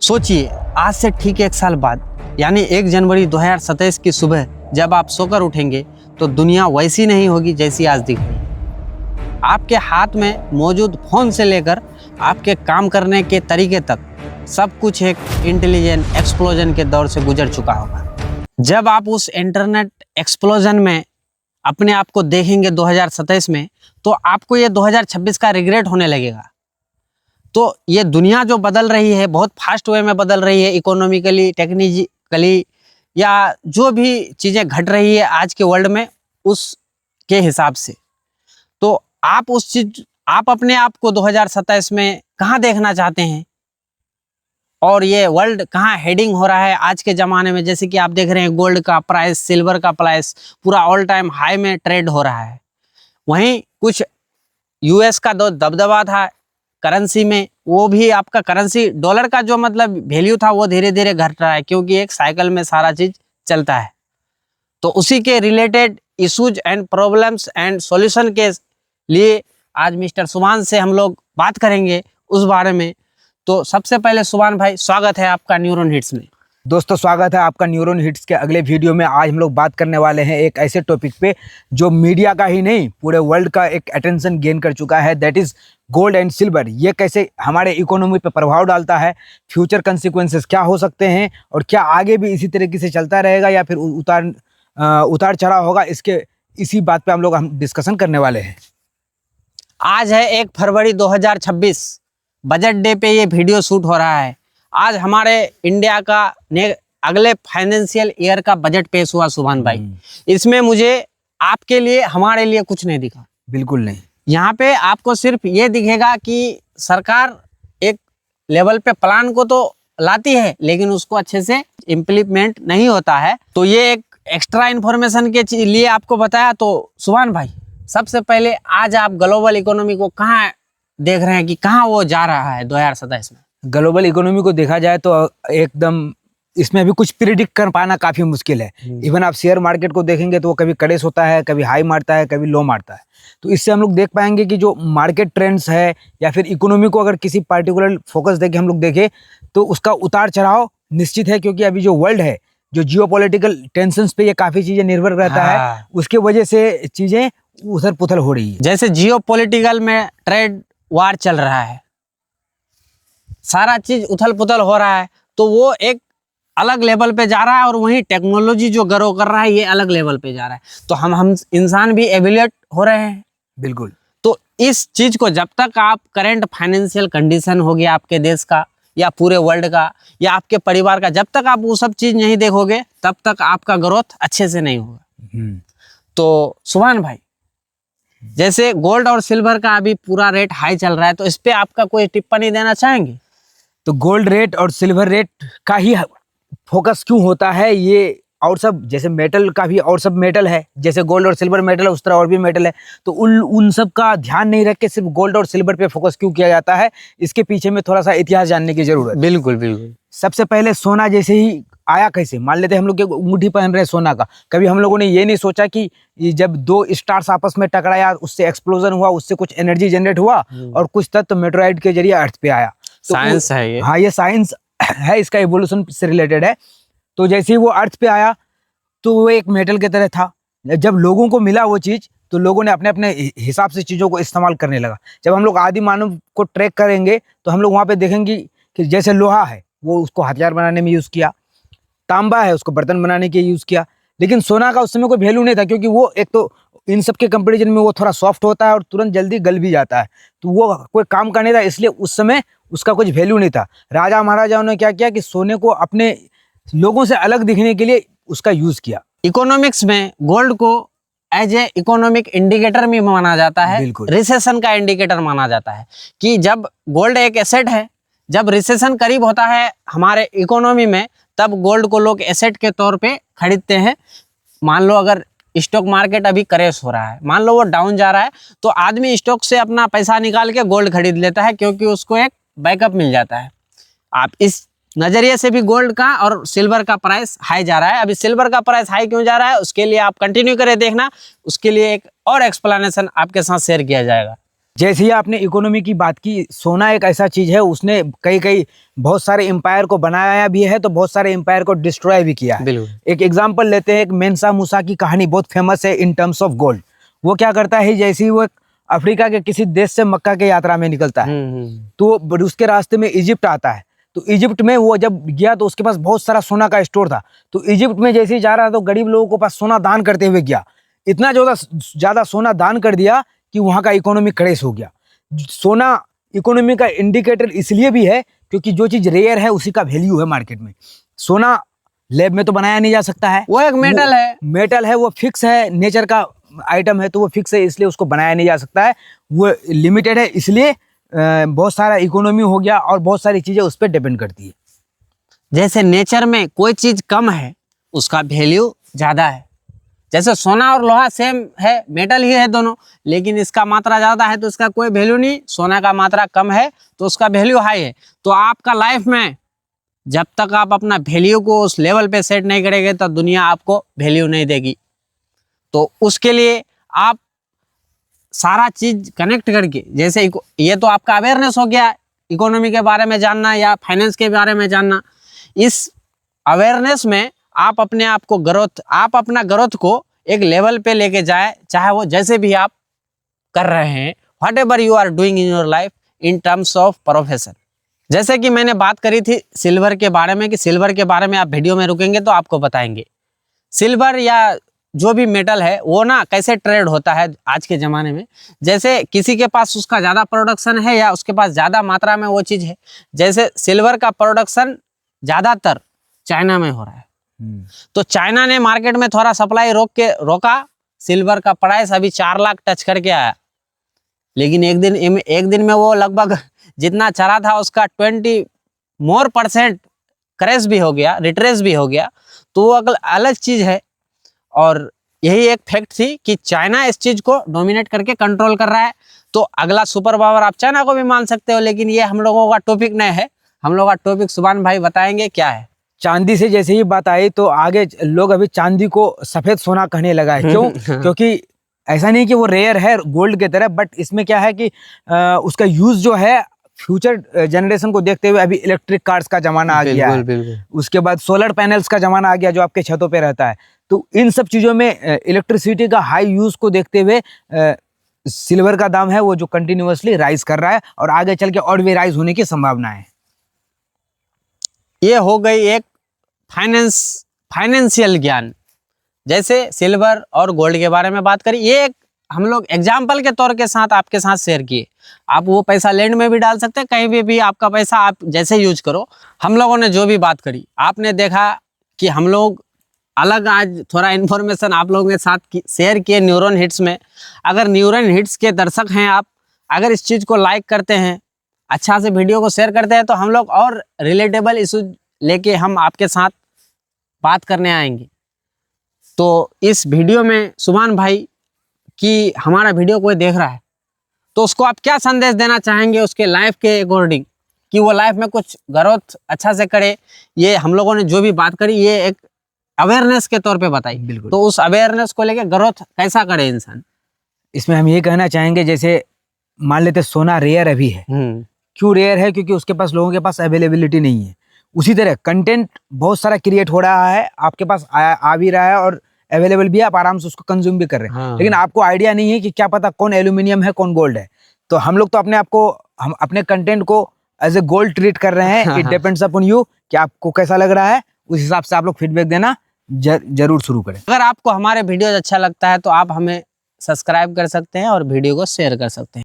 सोचिए, आज से ठीक 1 साल बाद यानी 1 जनवरी 2027 की सुबह जब आप सोकर उठेंगे तो दुनिया वैसी नहीं होगी जैसी आज दिख रही है। आपके हाथ में मौजूद फोन से लेकर आपके काम करने के तरीके तक सब कुछ एक इंटेलिजेंट एक्सप्लोजन के दौर से गुजर चुका होगा। जब आप उस इंटरनेट एक्सप्लोजन में अपने आप को देखेंगे 2027 में, तो आपको ये 2026 का रिग्रेट होने लगेगा। तो ये दुनिया जो बदल रही है, बहुत फास्ट वे में बदल रही है, इकोनॉमिकली, टेक्निकली, या जो भी चीज़ें घट रही है आज के वर्ल्ड में उसके हिसाब से, तो आप अपने आप को 2027 में कहाँ देखना चाहते हैं और ये वर्ल्ड कहाँ हेडिंग हो रहा है आज के ज़माने में। जैसे कि आप देख रहे हैं गोल्ड का प्राइस, सिल्वर का प्राइस पूरा ऑल टाइम हाई में ट्रेड हो रहा है। वहीं कुछ यूएस का दो दबदबा था करेंसी में, वो भी आपका करेंसी डॉलर का जो मतलब वैल्यू था वो धीरे धीरे घट रहा है, क्योंकि एक साइकिल में सारा चीज़ चलता है। तो उसी के related issues and problems and solution के लिए आज मिस्टर सुभान से हम लोग बात करेंगे उस बारे में। तो सबसे पहले सुभान भाई, स्वागत है आपका न्यूरॉन हिट्स में। दोस्तों, स्वागत है आपका न्यूरॉन हिट्स के अगले वीडियो में। आज हम लोग बात करने वाले हैं एक ऐसे टॉपिक पे जो मीडिया का ही नहीं पूरे वर्ल्ड का एक अटेंशन गेन कर चुका है, that is gold and silver. ये कैसे हमारे इकोनॉमी पे प्रभाव डालता है, फ्यूचर कंसिक्वेंसेस क्या हो सकते हैं, और क्या आगे भी इसी तरीके से चलता रहेगा या फिर उतार चढ़ाव होगा, इसी बात पे हम डिस्कशन करने वाले हैं। आज है 1 फरवरी 2026, बजट डे पे ये वीडियो शूट हो रहा है। आज हमारे इंडिया का अगले फाइनेंशियल ईयर का बजट पेश हुआ सुभान भाई। इसमें मुझे आपके लिए, हमारे लिए कुछ नहीं दिखा, बिल्कुल नहीं। यहाँ पे आपको सिर्फ ये दिखेगा कि सरकार एक लेवल पे प्लान को तो लाती है लेकिन उसको अच्छे से इम्प्लीमेंट नहीं होता है। तो ये एक एक्स्ट्रा इन्फॉर्मेशन के लिए आपको बताया। तो सुभान भाई, सबसे पहले आज आप ग्लोबल इकोनॉमी को कहाँ देख रहे हैं कि कहाँ वो जा रहा है 2027 में? ग्लोबल इकोनॉमी को देखा जाए तो एकदम इसमें अभी कुछ प्रिडिक्ट कर पाना काफ़ी मुश्किल है। इवन आप शेयर मार्केट को देखेंगे तो वो कभी कड़ेस होता है, कभी हाई मारता है, कभी लो मारता है। तो इससे हम लोग देख पाएंगे कि जो मार्केट ट्रेंड्स है या फिर इकोनॉमी को अगर किसी पार्टिकुलर फोकस देके हम लोग देखें तो उसका उतार चढ़ाव निश्चित है, क्योंकि अभी जो वर्ल्ड है, जो जियोपॉलिटिकल टेंशंस पे ये काफ़ी चीज़ें निर्भर रहता है, उसके वजह से चीज़ें उथल पुथल हो रही है। जैसे जियोपॉलिटिकल में ट्रेड वार चल रहा है, सारा चीज उथल पुथल हो रहा है, तो वो एक अलग लेवल पे जा रहा है, और वहीं टेक्नोलॉजी जो ग्रो कर रहा है ये अलग लेवल पे जा रहा है। तो हम इंसान भी एवेल्यूएट हो रहे हैं। बिल्कुल। तो इस चीज को जब तक आप करंट फाइनेंशियल कंडीशन होगी आपके देश का या पूरे वर्ल्ड का या आपके परिवार का, जब तक आप वो सब चीज नहीं देखोगे तब तक आपका ग्रोथ अच्छे से नहीं होगा। तो सुभान भाई, जैसे गोल्ड और सिल्वर का अभी पूरा रेट हाई चल रहा है, तो इस पे आपका कोई टिप्पणी देना चाहेंगे? तो गोल्ड रेट और सिल्वर रेट का ही फोकस क्यों होता है ये, और सब जैसे मेटल का भी, और सब मेटल है, जैसे गोल्ड और सिल्वर मेटल है उस तरह और भी मेटल है, तो उन सब का ध्यान नहीं रख के सिर्फ गोल्ड और सिल्वर पे फोकस क्यों किया जाता है, इसके पीछे में थोड़ा सा इतिहास जानने की जरूरत है। बिल्कुल बिल्कुल। सबसे पहले सोना जैसे ही आया, कैसे मान लेते हैं हम लोग अंगूठी पहन रहे हैं सोना का, कभी हम लोगों ने ये नहीं सोचा कि जब 2 स्टार्स आपस में टकराया, उससे एक्सप्लोजन हुआ, उससे कुछ एनर्जी जनरेट हुआ और कुछ तत्व मेटेराइट के जरिए अर्थ पे आया। तो साइंस है ये। हाँ, ये साइंस है, इसका इवोल्यूशन से रिलेटेड है। तो जैसे ही वो अर्थ पे आया तो वो एक मेटल की तरह था। जब लोगों को मिला वो चीज़, तो लोगों ने अपने अपने हिसाब से चीज़ों को इस्तेमाल करने लगा। जब हम लोग आदि मानव को ट्रैक करेंगे तो हम लोग वहाँ पे देखेंगे कि जैसे लोहा है वो उसको हथियार बनाने में यूज़ किया, तांबा है उसको बर्तन बनाने के यूज़ किया, लेकिन सोना का उस समय कोई वैल्यू नहीं था, क्योंकि वो एक तो इन सब के कंपेरिजन में वो थोड़ा सॉफ्ट होता है और तुरंत जल्दी गल भी जाता है, तो वो कोई काम का नहीं था, इसलिए उस समय उसका कुछ वैल्यू नहीं था। राजा महाराजाओं ने क्या किया कि सोने को अपने लोगों से अलग दिखने के लिए उसका यूज़ किया। इकोनॉमिक्स में गोल्ड को एज ए इकोनॉमिक इंडिकेटर भी माना जाता है, रिसेशन का इंडिकेटर माना जाता है, कि जब गोल्ड एक एसेट है, जब रिसेशन करीब होता है हमारे इकोनॉमी में, तब गोल्ड को लोग एसेट के तौर पे खरीदते हैं। मान लो अगर स्टॉक मार्केट अभी क्रैश हो रहा है, मान लो वो डाउन जा रहा है, तो आदमी स्टॉक से अपना पैसा निकाल के गोल्ड खरीद लेता है, क्योंकि उसको एक बैकअप मिल जाता है। आप इस नजरिए से भी गोल्ड का और सिल्वर का प्राइस हाई जा रहा है। अभी सिल्वर का प्राइस हाई क्यों जा रहा है उसके लिए आप कंटिन्यू करें देखना, उसके लिए एक और एक्सप्लेनेशन आपके साथ शेयर किया जाएगा। जैसे ही आपने इकोनॉमी की बात की, सोना एक ऐसा चीज है, उसने कई बहुत सारे एम्पायर को बनाया भी है, तो बहुत सारे एम्पायर को डिस्ट्रॉय भी किया है। बिल्कुल। एक एग्जांपल लेते हैं, एक मेंसा मूसा की कहानी बहुत फेमस है इन टर्म्स ऑफ गोल्ड। वो क्या करता है, जैसे ही वो अफ्रीका के किसी देश से मक्का के यात्रा में निकलता है, तो उसके रास्ते में इजिप्ट आता है। तो इजिप्ट में वो जब गया तो उसके पास बहुत सारा सोना का स्टोर था। तो इजिप्ट में जैसे ही जा रहा था तो गरीब लोगों को पास सोना दान करते हुए गया। इतना ज्यादा सोना दान कर दिया कि वहां का इकोनॉमी क्रैश हो गया। सोना इकोनॉमी का इंडिकेटर इसलिए भी है क्योंकि जो चीज रेयर है उसी का वैल्यू है मार्केट में। सोना लैब में तो बनाया नहीं जा सकता है, वो एक मेटल है, वो फिक्स है, नेचर का आइटम है, तो वो फिक्स है, इसलिए उसको बनाया नहीं जा सकता है। वो लिमिटेड है, इसलिए बहुत सारा इकोनॉमी हो गया और बहुत सारी चीजें उस पर डिपेंड करती है। जैसे नेचर में कोई चीज कम है उसका वैल्यू ज्यादा है। जैसे सोना और लोहा सेम है, मेटल ही है दोनों, लेकिन इसका मात्रा ज्यादा है तो इसका कोई वैल्यू नहीं, सोना का मात्रा कम है तो उसका वैल्यू हाई है। तो आपका लाइफ में जब तक आप अपना वैल्यू को उस लेवल पे सेट नहीं करेंगे तो दुनिया आपको वैल्यू नहीं देगी। तो उसके लिए आप सारा चीज कनेक्ट करके, जैसे ये तो आपका अवेयरनेस हो गया इकोनॉमी के बारे में जानना या फाइनेंस के बारे में जानना। इस अवेयरनेस में आप अपने आप को आप अपना ग्रोथ को एक लेवल पे लेके जाए, चाहे वो जैसे भी आप कर रहे हैं, whatever you are doing in your life in terms of profession. जैसे कि मैंने बात करी थी सिल्वर के बारे में, कि सिल्वर के बारे में आप वीडियो में रुकेंगे तो आपको बताएंगे सिल्वर या जो भी मेटल है वो ना कैसे ट्रेड होता है आज के ज़माने में। जैसे किसी के पास उसका ज़्यादा प्रोडक्शन है या उसके पास ज़्यादा मात्रा में वो चीज़ है। जैसे सिल्वर का प्रोडक्शन ज़्यादातर चाइना में हो रहा है, तो चाइना ने मार्केट में थोड़ा सप्लाई रोका। सिल्वर का प्राइस अभी 4 लाख टच करके आया, लेकिन एक दिन में वो लगभग जितना चला था उसका 20% क्रैश भी हो गया, रिट्रेस भी हो गया। तो वो अलग चीज़ है। और यही एक फैक्ट थी कि चाइना इस चीज़ को डोमिनेट करके कंट्रोल कर रहा है। तो अगला सुपर पावर आप चाइना को भी मान सकते हो, लेकिन ये हम लोगों का टॉपिक नहीं है। हम लोग का टॉपिक सुभान भाई बताएंगे क्या है। चांदी से जैसे ही बात आई तो आगे लोग अभी चांदी को सफेद सोना कहने लगा है। क्यों? क्योंकि ऐसा नहीं कि वो रेयर है गोल्ड की तरह, बट इसमें क्या है कि उसका यूज जो है फ्यूचर जनरेशन को देखते हुए, अभी इलेक्ट्रिक कार्स का जमाना आ गया है, उसके बाद सोलर पैनल्स का जमाना आ गया जो आपके छतों पे रहता है। तो इन सब चीजों में इलेक्ट्रिसिटी का हाई यूज को देखते हुए सिल्वर का दाम है वो जो कंटिन्यूअसली राइज कर रहा है और आगे चल के और भी राइज होने की संभावना है। ये हो गई एक फाइनेंशियल ज्ञान। जैसे सिल्वर और गोल्ड के बारे में बात करी, ये एक हम लोग एग्जाम्पल के तौर के साथ आपके साथ शेयर किए। आप वो पैसा लैंड में भी डाल सकते हैं, कहीं भी आपका पैसा आप जैसे यूज करो। हम लोगों ने जो भी बात करी आपने देखा कि हम लोग अलग आज थोड़ा इन्फॉर्मेशन आप लोगों के साथ शेयर किए न्यूरॉन हिट्स में। अगर न्यूरॉन हिट्स के दर्शक हैं आप, अगर इस चीज़ को लाइक करते हैं, अच्छा से वीडियो को शेयर करते हैं, तो हम लोग और रिलेटेबल इशू लेके हम आपके साथ बात करने आएंगे। तो इस वीडियो में सुभान भाई कि हमारा वीडियो कोई देख रहा है तो उसको आप क्या संदेश देना चाहेंगे उसके लाइफ के अकॉर्डिंग, कि वो लाइफ में कुछ ग्रोथ अच्छा से करे। ये हम लोगों ने जो भी बात करी ये एक अवेयरनेस के तौर पे बताई। बिल्कुल। तो उस अवेयरनेस को लेके ग्रोथ कैसा करे इंसान। इसमें हम ये कहना चाहेंगे, जैसे मान लेते सोना रेयर अभी है। क्यों रेयर है? क्योंकि उसके पास लोगों के पास अवेलेबिलिटी नहीं है। उसी तरह कंटेंट बहुत सारा क्रिएट हो रहा है, आपके पास आ भी रहा है और अवेलेबल भी है, आप आराम से उसको कंज्यूम भी कर रहे हैं। लेकिन आपको आइडिया नहीं है कि क्या पता कौन एल्यूमिनियम है कौन गोल्ड है। तो हम लोग तो हम अपने कंटेंट को एज ए गोल्ड ट्रीट कर रहे हैं। इट डिपेंड्स अपॉन यू कि आपको कैसा लग रहा है, उस हिसाब से आप लोग फीडबैक देना जरूर शुरू करें। अगर आपको हमारे वीडियोज अच्छा लगता है तो आप हमें सब्सक्राइब कर सकते हैं और वीडियो को शेयर कर सकते हैं।